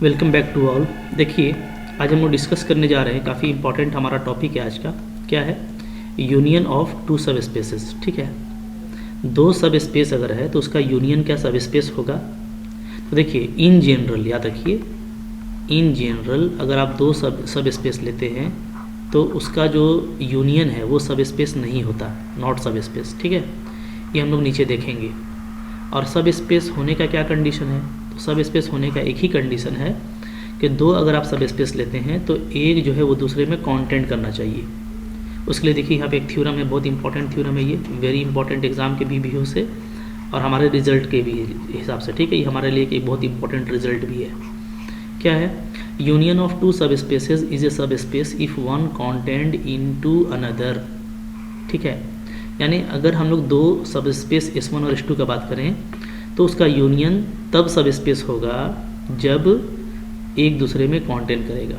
Welcome back to all. देखिए, आज हम लोग डिस्कस करने जा रहे हैं, काफ़ी इंपॉर्टेंट हमारा टॉपिक है आज का। क्या है? यूनियन ऑफ टू सब स्पेसेस। ठीक है, दो सब स्पेस अगर है तो उसका यूनियन क्या सब स्पेस होगा। तो देखिए, इन जनरल याद रखिए, इन जनरल अगर आप दो सब स्पेस लेते हैं तो उसका जो यूनियन है वो सब स्पेस नहीं होता, नॉट सब स्पेस। ठीक है, ये हम लोग नीचे देखेंगे। और सब स्पेस होने का क्या कंडीशन है? तो सब स्पेस होने का एक ही कंडीशन है कि दो अगर आप सब स्पेस लेते हैं तो एक जो है वो दूसरे में कॉन्टेंट करना चाहिए। उसके लिए देखिए यहाँ पे एक थ्योरम है, बहुत इंपॉर्टेंट थ्योरम है ये, वेरी इंपॉर्टेंट एग्जाम के भी से और हमारे रिजल्ट के भी हिसाब से। ठीक है, ये हमारे लिए एक बहुत इंपॉर्टेंट रिजल्ट भी है। क्या है? Union of two subspaces is a subspace if one contained into another. ठीक है, यानी अगर हम लोग दो सब स्पेस S1 और S2 का बात करें तो उसका यूनियन तब सब स्पेस होगा जब एक दूसरे में कॉन्टेंट करेगा।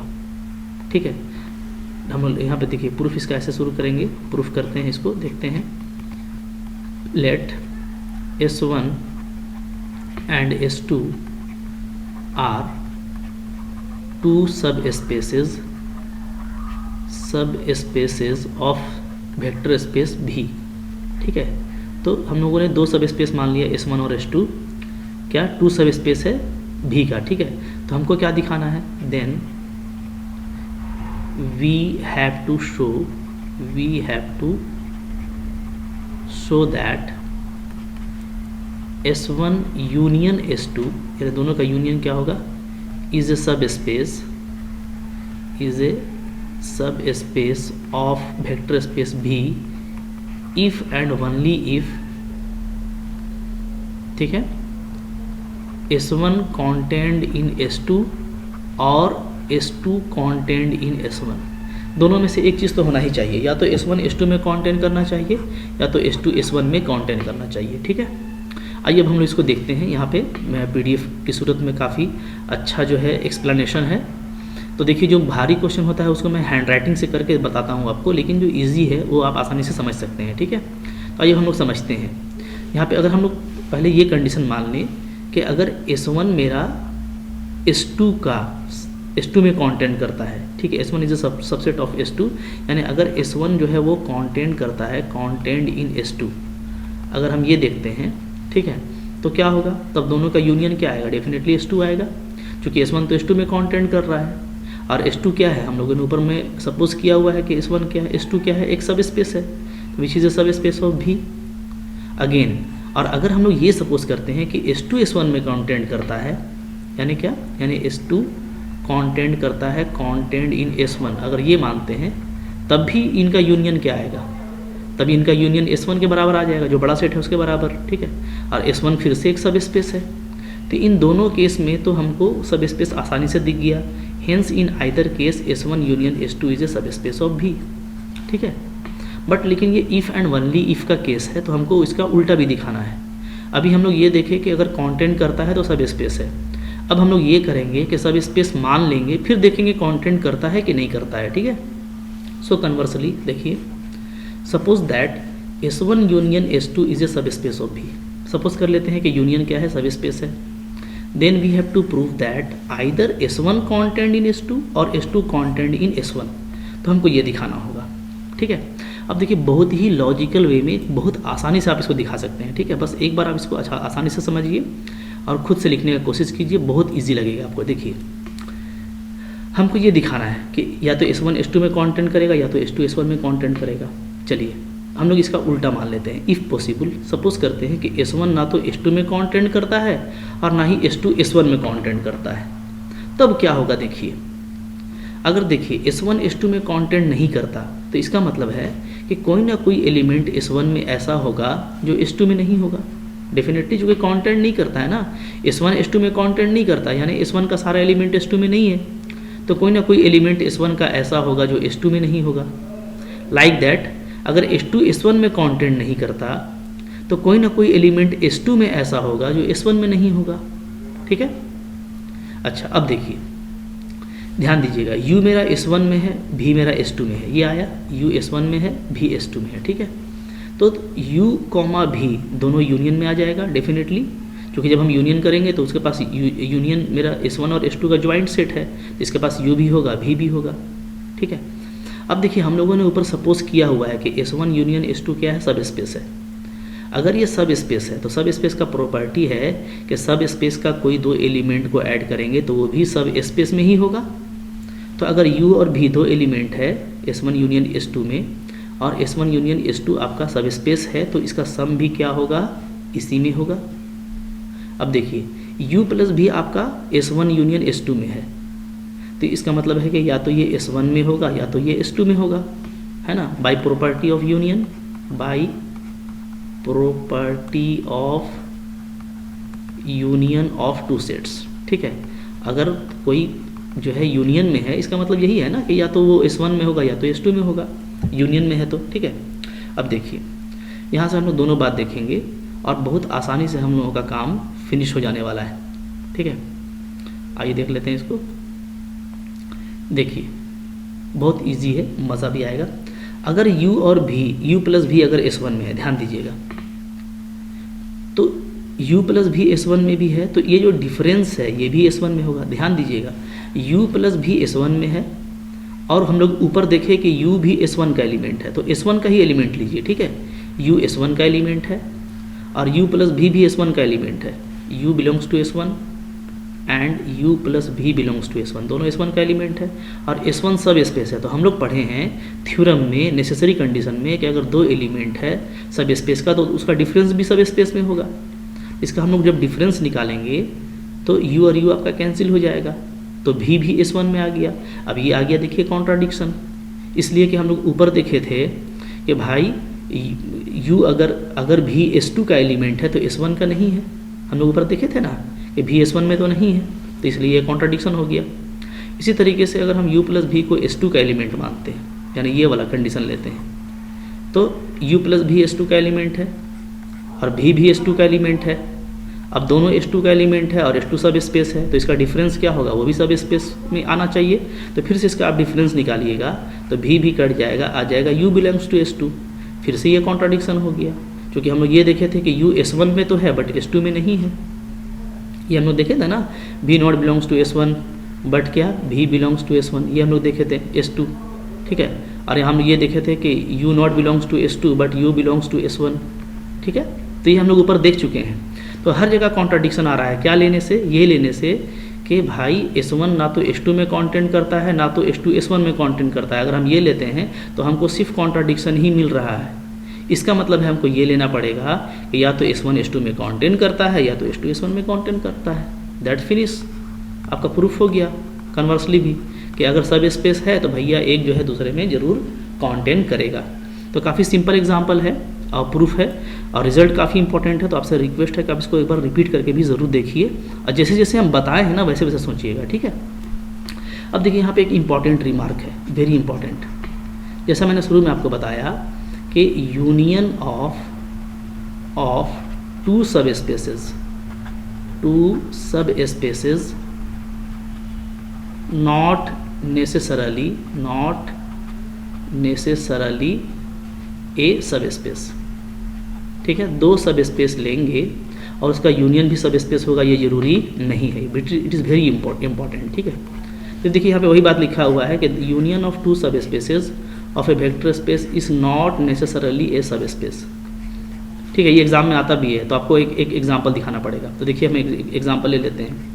ठीक है, हम यहाँ पे देखिए प्रूफ इसका ऐसे शुरू करेंगे, प्रूफ करते हैं इसको, देखते हैं। Let S1 and S2 are two subspaces of vector space V। ठीक है, तो हम लोगों ने दो सब स्पेस मान लिया S1 और S2, क्या टू सब स्पेस है V का। ठीक है, तो हमको क्या दिखाना है? Then we have to show that S1 union S2, ये दोनों का यूनियन क्या होगा? इज ए सब space of vector space V if and only if, ठीक है, S1 कॉन्टेंट इन S2 और S2 कॉन्टेंट इन S1। दोनों में से एक चीज़ तो होना ही चाहिए, या तो S1 S2 में कॉन्टेंट करना चाहिए या तो S2 S1 में कॉन्टेंट करना चाहिए। ठीक है, आइए अब हम लोग इसको देखते हैं। यहाँ पे मैं PDF की सूरत में काफ़ी अच्छा जो है एक्सप्लेनेशन है। तो देखिए, जो भारी क्वेश्चन होता है उसको मैं हैंड राइटिंग से करके बताता हूँ आपको, लेकिन जो इजी है वो आप आसानी से समझ सकते हैं। ठीक है, तो आइए हम लोग समझते हैं। यहाँ पे अगर हम लोग पहले ये कंडीशन मान लें कि अगर S1 मेरा S2 में कॉन्टेंट करता है। ठीक है, S1 is a subset of S2, यानी अगर S1 जो है वो कॉन्टेंट करता है, कॉन्टेंट इन S2, अगर हम ये देखते हैं, ठीक है, तो क्या होगा? तब दोनों का यूनियन क्या आएगा? डेफिनेटली S2 आएगा, क्योंकि S1 तो S2 में कॉन्टेंट कर रहा है और S2 क्या है? हम लोगों ने ऊपर में सपोज किया हुआ है कि S1 क्या है, S2 क्या है? एक सब स्पेस है, विच इज़ अ सब स्पेस ऑफ V अगेन। और अगर हम लोग ये सपोज करते हैं कि S2 S1 में कॉन्टेंट करता है, यानी क्या? यानी S2 कॉन्टेंट करता है, कॉन्टेंट इन S1, अगर ये मानते हैं तब भी इनका यूनियन क्या आएगा? तब इनका यूनियन S1 के बराबर आ जाएगा, जो बड़ा सेट है उसके बराबर। ठीक है, और S1 फिर से एक सब स्पेस है, तो इन दोनों केस में तो हमको सब स्पेस आसानी से दिख गया। Hence in either case S1 union S2 is a सब स्पेस ऑफ V। ठीक है, बट लेकिन ये इफ़ एंड ओनली इफ़ का केस है, तो हमको इसका उल्टा भी दिखाना है। अभी हम लोग ये देखें कि अगर कॉन्टेंट करता है तो सब स्पेस है। अब हम लोग ये करेंगे कि सब स्पेस मान लेंगे, फिर देखेंगे कॉन्टेंट करता है कि नहीं करता है। ठीक है, सो कन्वर्सली देखिए, suppose that S1 union S2 is a सब स्पेस ऑफ V। सपोज कर लेते हैं कि यूनियन क्या है? सब स्पेस है। Then we have to prove that either S1 contained in S2 और S2 कॉन्टेंट इन S1। तो हमको ये दिखाना होगा। ठीक है, अब देखिए, बहुत ही लॉजिकल वे में, बहुत आसानी से आप इसको दिखा सकते हैं। ठीक है, बस एक बार आप इसको अच्छा आसानी से समझिए और खुद से लिखने का कोशिश कीजिए, बहुत ईजी लगेगा आपको। देखिए, हमको ये दिखाना है कि या तो S1 S2 में कॉन्टेंट करेगा या तो S2 S1 में कॉन्टेंट करेगा। चलिए हम लोग इसका उल्टा मान लेते हैं। इफ़ पॉसिबल, सपोज करते हैं कि S1 ना तो S2 में कॉन्टेंट करता है और ना ही S2 S1 में कॉन्टेंट करता है, तब क्या होगा? देखिए, अगर देखिए S1 S2 में कॉन्टेंट नहीं करता तो इसका मतलब है कि कोई ना कोई एलिमेंट S1 में ऐसा होगा जो S2 में नहीं होगा। डेफिनेटली, जो कि कॉन्टेंट नहीं करता है ना, S1 S2 में कॉन्टेंट नहीं करता, यानी S1 का सारा एलिमेंट S2 में नहीं है, तो कोई ना कोई एलिमेंट S1 का ऐसा होगा जो S2 में नहीं होगा। लाइक दैट, अगर S2 S1 में कॉन्टेंट नहीं करता तो कोई ना कोई एलिमेंट S2 में ऐसा होगा जो S1 में नहीं होगा। ठीक है, अच्छा अब देखिए, ध्यान दीजिएगा, U मेरा S1 में है, V मेरा S2 में है। ये आया, U S1 में है, V S2 में है। ठीक है, तो U, V दोनों यूनियन में आ जाएगा डेफिनेटली, क्योंकि जब हम यूनियन करेंगे तो उसके पास यूनियन मेरा S1 और S2 का ज्वाइंट सेट है, तो इसके पास U भी होगा, V भी होगा। ठीक है, अब देखिए हम लोगों ने ऊपर सपोज किया हुआ है कि S1 यूनियन S2 क्या है, सब स्पेस है। अगर ये सब स्पेस है तो सब स्पेस का प्रॉपर्टी है कि सब स्पेस का कोई दो एलिमेंट को ऐड करेंगे तो वो भी सब स्पेस में ही होगा। तो अगर U और V दो एलिमेंट है S1 यूनियन S2 में, और S1 यूनियन S2 आपका सब स्पेस है, तो इसका सम भी क्या होगा, इसी में होगा। अब देखिए U प्लस भी आपका S1 यूनियन S2 में है, तो इसका मतलब है कि या तो ये S1 में होगा या तो ये S2 में होगा, है ना, by property of union, by property of union of two sets. ठीक है, अगर कोई जो है यूनियन में है, इसका मतलब यही है ना कि या तो वो S1 में होगा या तो S2 में होगा, यूनियन में है तो। ठीक है, अब देखिए यहाँ से हम लोग दोनों बात देखेंगे और बहुत आसानी से हम लोगों का काम फिनिश हो जाने वाला है। ठीक है, आइए देख लेते हैं इसको। देखिए बहुत इजी है, मज़ा भी आएगा। अगर U और V, U प्लस V अगर S1 में है, ध्यान दीजिएगा, तो U प्लस V S1 में भी है, तो ये जो डिफरेंस है ये भी S1 में होगा। ध्यान दीजिएगा, U प्लस V S1 में है, और हम लोग ऊपर देखें कि U भी S1 का एलिमेंट है, तो S1 का ही एलिमेंट लीजिए। ठीक है, U S1 का एलिमेंट है और U प्लस V भी S1 का एलिमेंट है। U belongs to S1 and U plus V belongs to S1, दोनों S1 का एलिमेंट है, और S1 सब स्पेस है। तो हम लोग पढ़े हैं थ्योरम में नेसेसरी कंडीशन में कि अगर दो एलिमेंट है सब स्पेस का तो उसका डिफरेंस भी सब स्पेस में होगा। इसका हम लोग जब डिफरेंस निकालेंगे तो U और U आपका कैंसिल हो जाएगा, तो V भी S1 में आ गया। अब ये आ गया, देखिए कॉन्ट्राडिक्शन, इसलिए कि हम लोग ऊपर देखे थे कि भाई U अगर V S2 का एलिमेंट है तो S1 का नहीं है। हम लोग ऊपर देखे थे ना कि V S1 में तो नहीं है, तो इसलिए ये कॉन्ट्राडिक्शन हो गया। इसी तरीके से अगर हम U प्लस V को S2 का एलिमेंट मानते हैं, यानी ये वाला कंडीशन लेते हैं, तो U प्लस V S2 का एलिमेंट है और V भी S2 का एलिमेंट है। अब दोनों S2 का एलिमेंट है और S2 सब स्पेस है, तो इसका डिफरेंस क्या होगा, वो भी सब स्पेस में आना चाहिए। तो फिर से इसका आप डिफरेंस निकालिएगा तो V भी कट जाएगा, आ जाएगा U बिलोंग्स टू S2। फिर से ये कॉन्ट्राडिक्शन हो गया, क्योंकि हम लोग ये देखे थे कि U S1 में तो है बट S2 में नहीं है। ये हम लोग देखे थे ना, V not belongs to S1 but क्या, V बिलोंग्स टू S1, ये हम लोग देखे थे S2। ठीक है, और हम ये देखे थे कि U not belongs to S2 but U belongs to S1। ठीक है, तो ये हम लोग ऊपर देख चुके हैं। तो हर जगह कॉन्ट्राडिक्शन आ रहा है, क्या लेने से, ये लेने से कि भाई S1 ना तो S2 में कंटेंट करता है ना तो S2 S1 में कंटेंट करता है। अगर हम ये लेते हैं तो हमको सिर्फ कॉन्ट्राडिक्शन ही मिल रहा है। इसका मतलब है हमको ये लेना पड़ेगा कि या तो S1 S2 में कंटेंट करता है या तो S2 S1 में कंटेंट करता है। दैट फिनिश, आपका प्रूफ हो गया। कन्वर्सली भी कि अगर सब स्पेस है तो भैया एक जो है दूसरे में ज़रूर कंटेंट करेगा। तो काफ़ी सिंपल एग्जाम्पल है और प्रूफ है और रिजल्ट काफ़ी इंपॉर्टेंट है। तो आपसे रिक्वेस्ट है कि आप इसको एक बार रिपीट करके भी ज़रूर देखिए और जैसे जैसे हम बताए हैं ना वैसे वैसे सोचिएगा। ठीक है, अब देखिए यहाँ पे एक इम्पॉर्टेंट रिमार्क है, वेरी इंपॉर्टेंट। जैसा मैंने शुरू में आपको बताया कि यूनियन ऑफ टू सब spaces not necessarily a subspace. ठीक है, दो सब स्पेस लेंगे और उसका यूनियन भी सब स्पेस होगा ये जरूरी नहीं है, but it is very important. ठीक है, तो देखिए यहाँ पे वही बात लिखा हुआ है कि union of two subspaces of a vector space is not necessarily a subspace. ठीक है, ये एग्जाम में आता भी है तो आपको एक एग्जाम्पल दिखाना पड़ेगा। तो देखिए हम एक एग्जाम्पल ले लेते हैं।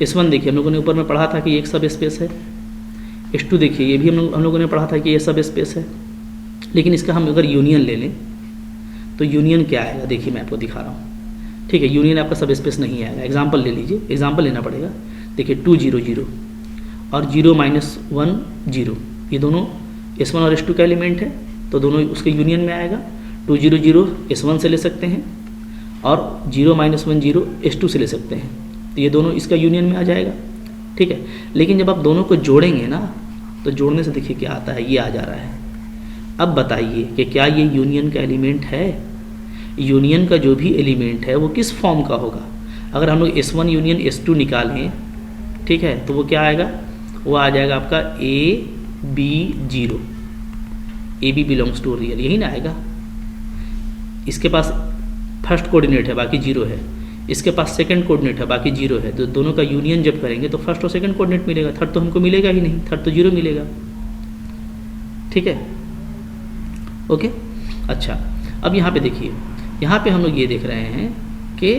S1 देखिए हम लोगों ने ऊपर में पढ़ा था कि ये एक सब स्पेस है। S2 देखिए ये भी हम लोगों ने पढ़ा था कि ये सब स्पेस है। लेकिन इसका हम अगर यूनियन ले लें तो यूनियन क्या आएगा, देखिए मैं आपको दिखा रहा हूँ। ठीक है, यूनियन आपका सब स्पेस नहीं आएगा। एग्जाम्पल ले लीजिए, एग्जाम्पल लेना पड़ेगा। देखिए 2 0 0 और 0 -1 0, ये दोनों S1 और S2 का एलिमेंट है तो दोनों उसके यूनियन में आएगा। 2 0 0 S1 से ले सकते हैं और 0 -1 0 S2 से ले सकते हैं, तो ये दोनों इसका यूनियन में आ जाएगा। ठीक है, लेकिन जब आप दोनों को जोड़ेंगे ना तो जोड़ने से देखिए क्या आता है, ये आ जा रहा है। अब बताइए कि क्या ये यूनियन का एलिमेंट है। यूनियन का जो भी एलिमेंट है वो किस फॉर्म का होगा। अगर हम लोग S1 यूनियन S2 निकालें, ठीक है, तो वो क्या आएगा, वो आ जाएगा आपका AB0, AB belongs to real, यही ना आएगा। इसके पास फर्स्ट कोऑर्डिनेट है बाकी 0 है। इसके पास सेकंड कोऑर्डिनेट है, बाकी जीरो है, तो दोनों का यूनियन जब करेंगे तो फर्स्ट और सेकंड कोऑर्डिनेट मिलेगा, थर्ड तो हमको मिलेगा ही नहीं, थर्ड तो जीरो मिलेगा। ठीक है, ओके। अच्छा, अब यहाँ पे देखिए, यहाँ पे हम लोग ये देख रहे हैं कि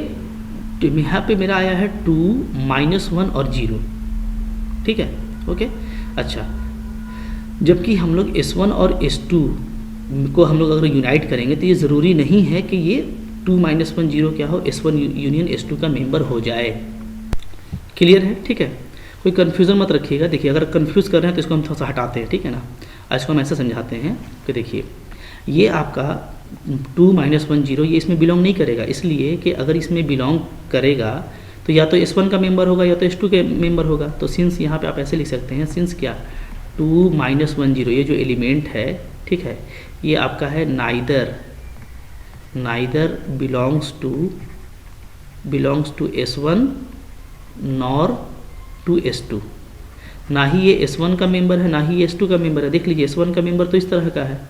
यहाँ पे मेरा आया है 2 -1 और 0। ठीक है, ओके। अच्छा, जबकि हम लोग S1 और S2 को हम लोग अगर यूनाइट करेंगे तो ये ज़रूरी नहीं है कि ये 2 -1 0 क्या हो, S1 यूनियन S2 का मेंबर हो जाए। क्लियर है? ठीक है, कोई कन्फ्यूज़न मत रखिएगा। देखिए, अगर कन्फ्यूज़ कर रहे हैं तो इसको हम थोड़ा सा हटाते हैं, ठीक है ना। आज को हम ऐसा समझाते हैं कि देखिए, ये आपका 2 -1 0 ये इसमें बिलोंग नहीं करेगा, इसलिए कि अगर इसमें बिलोंग करेगा तो या तो S1 का मेंबर होगा या तो S2 के मेंबर होगा। तो सिंस यहाँ पे आप ऐसे लिख सकते हैं, सिंस क्या 2 -1 0 ये जो एलिमेंट है, ठीक है, ये आपका है neither belongs to S1 nor to S2। ना ही ये S1 का मेंबर है, ना ही ये S2 का मेंबर है। देख लीजिए, S1 का मेंबर तो इस तरह का है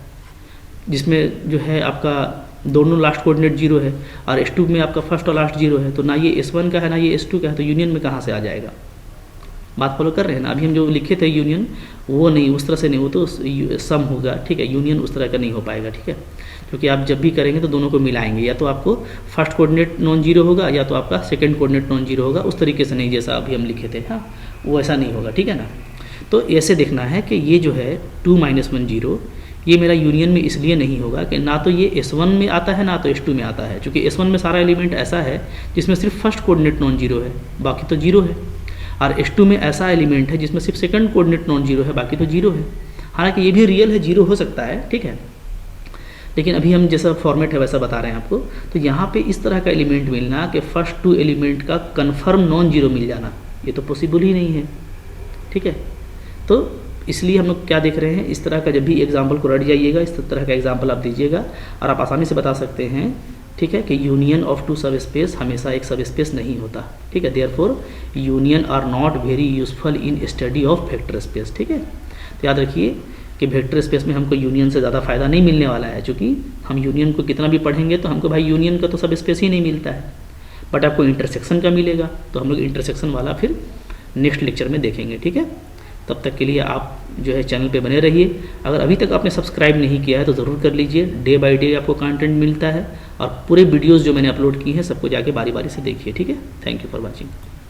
जिसमें जो है आपका दोनों लास्ट कोऑर्डिनेट 0 है, और S2 में आपका फर्स्ट और लास्ट 0 है। तो ना ये S1 का है ना ये S2 का है, तो यूनियन में कहाँ से आ जाएगा? बात फॉलो कर रहे हैं ना। अभी हम जो लिखे थे यूनियन, वो नहीं, उस तरह से नहीं, वो तो सम होगा, ठीक है। यूनियन उस तरह का नहीं हो पाएगा, ठीक है, क्योंकि आप जब भी करेंगे तो दोनों को मिलाएंगे, या तो आपको फर्स्ट कोऑर्डिनेट नॉन जीरो होगा या तो आपका सेकंड कोऑर्डिनेट नॉन जीरो होगा, उस तरीके से नहीं जैसा अभी हम लिखे थे। हाँ, वो ऐसा नहीं होगा, ठीक है ना। तो ऐसे देखना है कि ये जो है 2 -1 0 ये मेरा यूनियन में इसलिए नहीं होगा कि ना तो ये S1 में आता है ना तो S2 में आता है, क्योंकि S1 में सारा एलिमेंट ऐसा है जिसमें सिर्फ फर्स्ट कोऑर्डिनेट नॉन जीरो है, बाकी तो जीरो है। और S2 में ऐसा एलिमेंट है जिसमें सिर्फ सेकंड कोऑर्डिनेट नॉन जीरो है, बाकी तो जीरो है। हालांकि ये भी रियल है, जीरो हो सकता है, ठीक है, लेकिन अभी हम जैसा फॉर्मेट है वैसा बता रहे हैं आपको। तो यहाँ पे इस तरह का एलिमेंट मिलना कि फर्स्ट 2 एलिमेंट का कन्फर्म नॉन जीरो मिल जाना, ये तो पॉसिबल ही नहीं है, ठीक है। तो इसलिए हम लोग क्या देख रहे हैं, इस तरह का जब भी एग्जाम्पल को रट जाइएगा, इस तरह का एग्जाम्पल आप दीजिएगा और आप आसानी से बता सकते हैं, ठीक है, कि यूनियन ऑफ 2 सब स्पेस हमेशा एक सब स्पेस नहीं होता, ठीक है। Therefore unions are not very useful in study of vector space, ठीक है। तो याद रखिए कि वेक्टर स्पेस में हमको यूनियन से ज़्यादा फायदा नहीं मिलने वाला है, क्योंकि हम यूनियन को कितना भी पढ़ेंगे तो हमको भाई यूनियन का तो सब स्पेस ही नहीं मिलता है, बट आपको इंटरसेक्शन का मिलेगा। तो हम लोग इंटरसेक्शन वाला फिर नेक्स्ट लेक्चर में देखेंगे, ठीक है। तब तक के लिए आप जो है चैनल पे बने रहिए। अगर अभी तक आपने सब्सक्राइब नहीं किया है तो ज़रूर कर लीजिए। डे बाय डे आपको कंटेंट मिलता है और पूरे वीडियोस जो मैंने अपलोड की हैं सबको जाके बारी बारी से देखिए, ठीक है। Thank you for watching.